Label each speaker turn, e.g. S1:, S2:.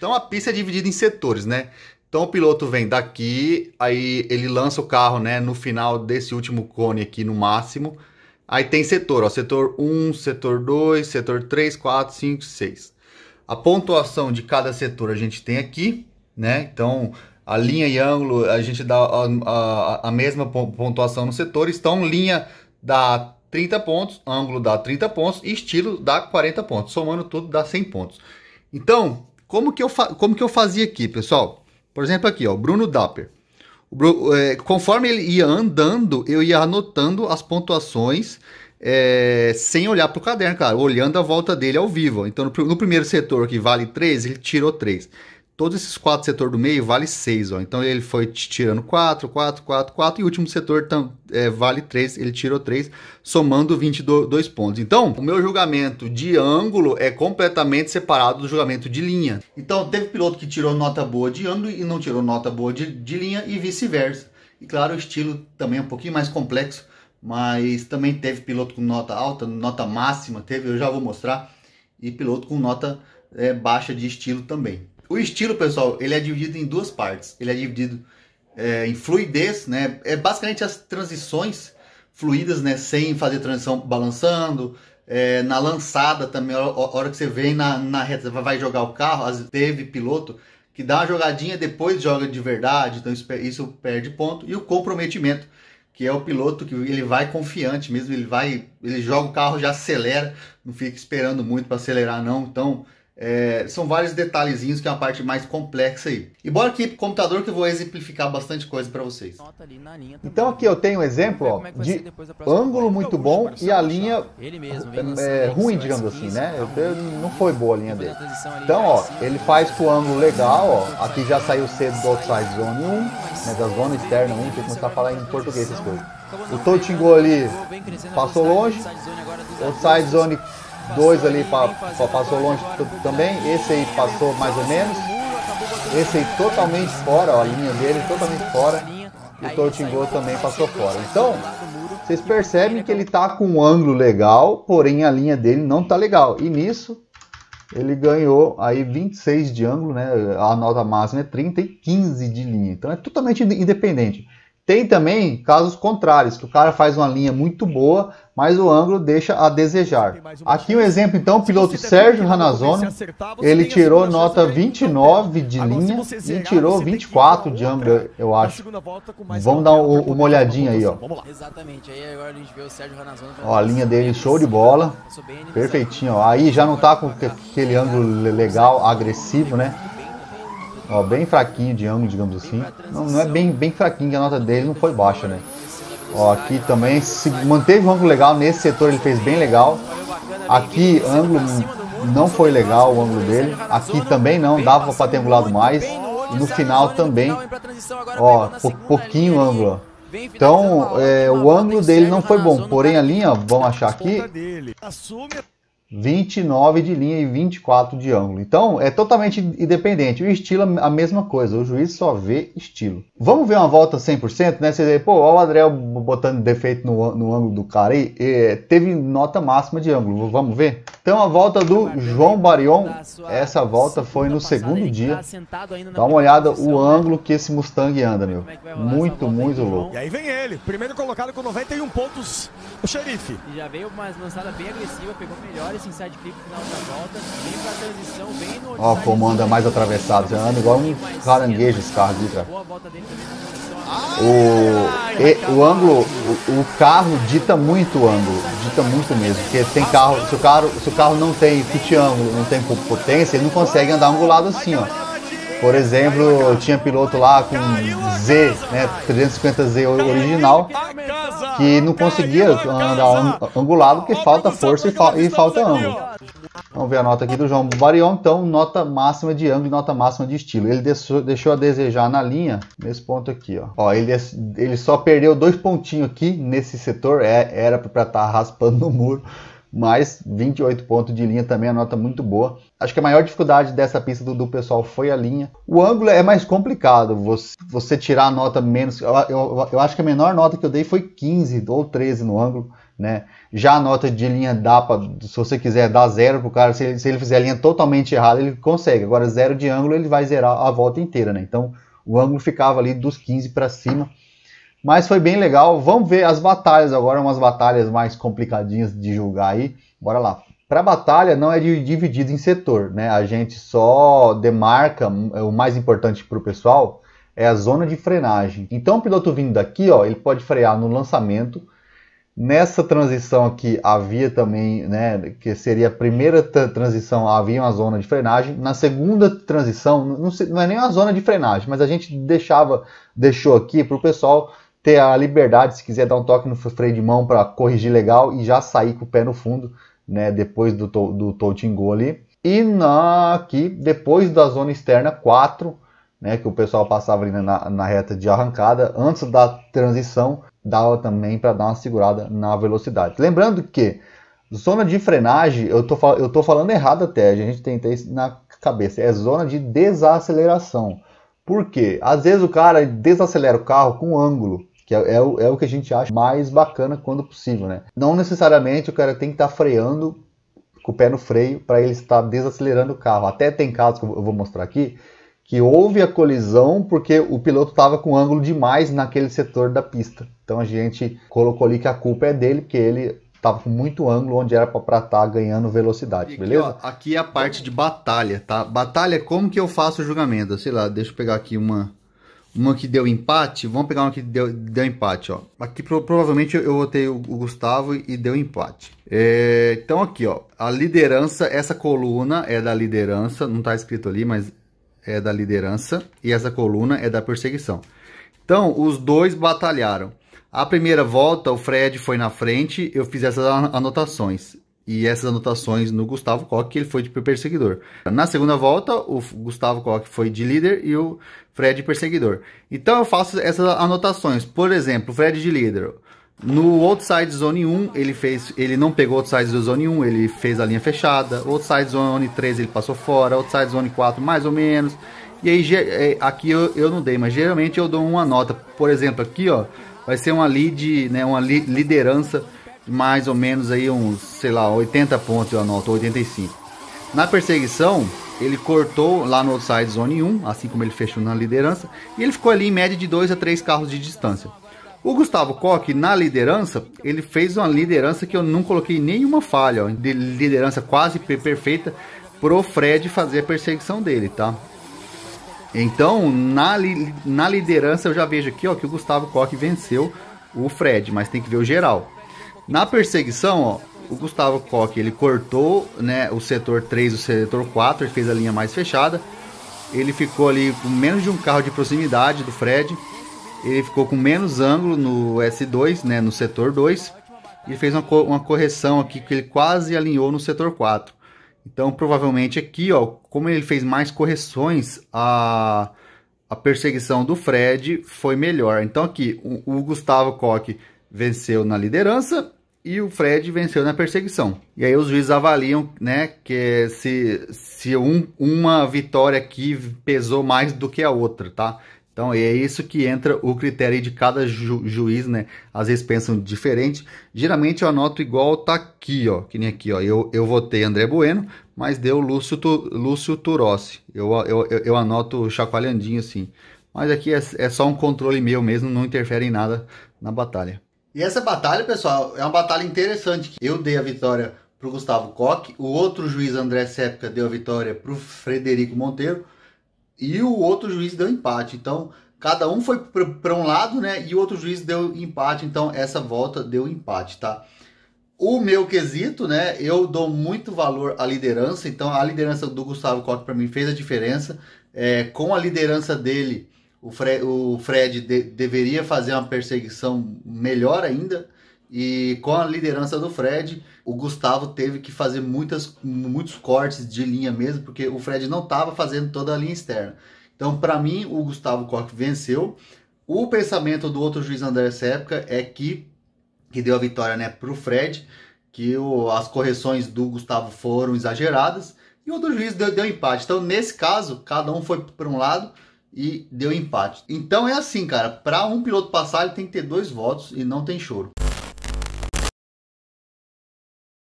S1: Então a pista é dividida em setores, né? Então o piloto vem daqui, aí ele lança o carro, né, no final desse último cone aqui no máximo. Aí tem setor, ó, setor 1, setor 2, setor 3, 4, 5, 6. A pontuação de cada setor a gente tem aqui, né? Então a linha e ângulo a gente dá a mesma pontuação no setor. Então linha dá 30 pontos, ângulo dá 30 pontos e estilo dá 40 pontos. Somando tudo dá 100 pontos. Então, como que eu fazia aqui, pessoal? Por exemplo, aqui, ó, Bruno Dapper. Conforme ele ia andando, eu ia anotando as pontuações sem olhar para o caderno, cara, olhando a volta dele ao vivo. Então, no primeiro setor, que vale 3, ele tirou 3. Todos esses 4 setores do meio vale 6, ó. Então, ele foi tirando 4, 4, 4, 4. E o último setor vale 3, ele tirou 3, somando 22 pontos. Então, o meu julgamento de ângulo é completamente separado do julgamento de linha. Então, teve piloto que tirou nota boa de ângulo e não tirou nota boa de linha e vice-versa. E claro, o estilo também é um pouquinho mais complexo, mas também teve piloto com nota alta, nota máxima, eu já vou mostrar, e piloto com nota baixa de estilo também. O estilo, pessoal, ele é dividido em duas partes. Ele é dividido em fluidez, né? Basicamente as transições fluidas, né? Sem fazer transição balançando. Na lançada também, a hora que você vem na reta, você vai jogar o carro. Teve piloto que dá uma jogadinha, depois joga de verdade, então isso perde ponto. E o comprometimento, que é o piloto que ele vai confiante mesmo, ele joga o carro, já acelera, não fica esperando muito para acelerar não. Então são vários detalhezinhos que é a parte mais complexa aí. E bora aqui pro computador que eu vou exemplificar bastante coisa para vocês. Então aqui eu tenho um exemplo, ó, de ângulo muito bom e a linha ruim, digamos assim, né? Não foi boa a linha dele. Então, ó, ele faz com o ângulo legal, ó. Aqui já saiu cedo do outside zone 1, né, da zona externa 1, tem que começar a falar em português essas coisas. O touching goal ali passou longe, outside zone 2 ali passou longe também. Esse aí passou mais ou menos. Esse aí totalmente fora, ó, a linha dele totalmente fora. E o touching goal também passou fora. Então, vocês percebem que ele tá com um ângulo legal, porém a linha dele não tá legal. E nisso, ele ganhou aí 26 de ângulo, né? A nota máxima é 30 e 15 de linha. Então é totalmente independente. Tem também casos contrários, que o cara faz uma linha muito boa, mas o ângulo deixa a desejar. Aqui um exemplo, então, o piloto Sérgio Ranazzoni, ele tirou nota 29 de linha e tirou 24 de ângulo, eu acho. Vamos dar uma olhadinha aí, ó.
S2: Exatamente, aí agora a gente vê o Sérgio Ranazzoni.
S1: Ó, a linha dele, show de bola, perfeitinho, ó. Aí já não tá com aquele ângulo legal, agressivo, né? Ó, bem fraquinho de ângulo, digamos assim. Não é bem fraquinho, que a nota dele não foi baixa, né? Ó, aqui também se manteve um ângulo legal. Nesse setor ele fez bem legal. Aqui, ângulo não foi legal o ângulo dele. Aqui também não, dava para ter angulado mais. E no final também, ó, pouquinho ângulo, ó. Então, o ângulo dele não foi bom. Porém, a linha, ó, vamos achar aqui, 29 de linha e 24 de ângulo. Então, é totalmente independente. O estilo é a mesma coisa. O juiz só vê estilo. Vamos ver uma volta 100%, né? Você vê, pô, ó, o Adriel botando defeito no ângulo do cara aí. Teve nota máxima de ângulo. Vamos ver? Então, a volta do João Barion. Essa volta foi no segundo dia. Dá uma olhada o ângulo que esse Mustang anda, meu. Muito louco.
S3: E aí vem ele. Primeiro colocado com 91 pontos, o Xerife.
S2: E já veio uma lançada bem agressiva, pegou melhores inside clip no final da volta, vem pra transição, bem no...
S1: Ó, como anda mais atravessado, você anda igual um caranguejo esse carro aqui, cara. O ângulo, o carro dita muito o ângulo, dita muito mesmo, porque tem carro, se o carro não tem fit ângulo, não tem potência, ele não consegue andar angulado assim, ó. Por exemplo, tinha piloto lá com Z, né, 350Z original, que não conseguia andar angulado porque falta força e falta ângulo. Vamos ver a nota aqui do João Barion. Então, nota máxima de ângulo e nota máxima de estilo. Ele deixou a desejar na linha, nesse ponto aqui, ó. Ó, ele só perdeu 2 pontinhos aqui nesse setor, era para estar raspando no muro. Mas 28 pontos de linha também é uma nota muito boa. Acho que a maior dificuldade dessa pista do pessoal foi a linha. O ângulo é mais complicado, você tirar a nota menos... Eu acho que a menor nota que eu dei foi 15 ou 13 no ângulo. né? Já a nota de linha dá para, se você quiser dar 0 pro cara, se ele fizer a linha totalmente errada, ele consegue. Agora 0 de ângulo, ele vai zerar a volta inteira, né? Então o ângulo ficava ali dos 15 para cima. Mas foi bem legal. Vamos ver as batalhas agora, umas batalhas mais complicadinhas de julgar aí. Bora lá. Para batalha não é dividido em setor, né? A gente só demarca, o mais importante para o pessoal é a zona de frenagem. Então o piloto vindo daqui, ó, ele pode frear no lançamento. Nessa transição aqui havia também, né, que seria a primeira transição, havia uma zona de frenagem. Na segunda transição, não é nem uma zona de frenagem, mas a gente deixou aqui para o pessoal ter a liberdade, se quiser dar um toque no freio de mão para corrigir legal e já sair com o pé no fundo, né, depois do touch and go ali. E aqui, depois da zona externa 4, né, que o pessoal passava ali na reta de arrancada, antes da transição, dava também para dar uma segurada na velocidade. Lembrando que zona de frenagem, eu tô falando errado até, a gente tem isso na cabeça, é zona de desaceleração. Por quê? Às vezes o cara desacelera o carro com ângulo, que é o que a gente acha mais bacana quando possível, né? Não necessariamente o cara tem que estar freando com o pé no freio para ele estar desacelerando o carro. Até tem casos que eu vou mostrar aqui, que houve a colisão porque o piloto estava com ângulo demais naquele setor da pista. Então a gente colocou ali que a culpa é dele, porque ele estava com muito ângulo onde era para estar ganhando velocidade, beleza?
S4: Ó, aqui é a parte de batalha, tá? Batalha, como que eu faço o julgamento? Sei lá, deixa eu pegar aqui uma que deu empate. Vamos pegar uma que deu empate, ó. Aqui provavelmente eu votei o Gustavo e deu empate. Então aqui, ó, a liderança, essa coluna é da liderança, não tá escrito ali, mas é da liderança, e essa coluna é da perseguição. Então, os dois batalharam. A primeira volta, o Fred foi na frente, eu fiz essas anotações. E essas anotações no Gustavo Koch, ele foi de perseguidor. Na segunda volta, o Gustavo Koch foi de líder e o Fred perseguidor. Então, eu faço essas anotações. Por exemplo, o Fred de líder. No Outside Zone 1, ele não pegou Outside Zone 1, ele fez a linha fechada. Outside Zone 3, ele passou fora. Outside Zone 4, mais ou menos. E aí, aqui eu não dei, mas geralmente eu dou uma nota. Por exemplo, aqui, ó, vai ser uma lead, né, uma liderança, mais ou menos aí uns, sei lá, 80 pontos eu anoto, 85. Na perseguição, ele cortou lá no Outside Zone 1, assim como ele fechou na liderança, e ele ficou ali em média de 2 a 3 carros de distância. O Gustavo Koch, na liderança, ele fez uma liderança que eu não coloquei nenhuma falha, ó, de liderança quase perfeita pro Fred fazer a perseguição dele, tá? Então, na liderança eu já vejo aqui, ó, que o Gustavo Koch venceu o Fred, mas tem que ver o geral. Na perseguição, ó, o Gustavo Koch, ele cortou, né, o setor 3 e o setor 4, ele fez a linha mais fechada. Ele ficou ali com menos de um carro de proximidade do Fred. Ele ficou com menos ângulo no S2, né, no setor 2. E fez uma correção aqui que ele quase alinhou no setor 4. Então, provavelmente aqui, ó, como ele fez mais correções, a perseguição do Fred foi melhor. Então aqui, o Gustavo Koch venceu na liderança e o Fred venceu na perseguição. E aí os juízes avaliam, né, que se uma vitória aqui pesou mais do que a outra, tá? Então é isso que entra o critério de cada juiz, né? Às vezes pensam diferente. Geralmente eu anoto igual tá aqui, ó. Que nem aqui, ó. Eu votei André Bueno, mas deu Lúcio Turossi. Eu anoto chacoalhandinho assim. Mas aqui é só um controle meu mesmo, não interfere em nada na batalha.
S1: E essa batalha, pessoal, é uma batalha interessante. Eu dei a vitória pro Gustavo Koch, o outro juiz, André Sepka, deu a vitória pro Frederico Monteiro. E o outro juiz deu empate. Então, cada um foi para um lado, né? E o outro juiz deu empate. Então, essa volta deu empate, tá? O meu quesito, né? Eu dou muito valor à liderança. Então, a liderança do Gustavo Koch, para mim, fez a diferença. Com a liderança dele, o Fred deveria fazer uma perseguição melhor ainda. E com a liderança do Fred, o Gustavo teve que fazer muitos cortes de linha mesmo, porque o Fred não estava fazendo toda a linha externa. Então, para mim, o Gustavo Koch venceu. O pensamento do outro juiz, André Sepka, é que deu a vitória, né, para o Fred, que as correções do Gustavo foram exageradas, e o outro juiz deu empate. Então, nesse caso, cada um foi para um lado e deu empate. Então, é assim, cara, para um piloto passar, ele tem que ter 2 votos e não tem choro.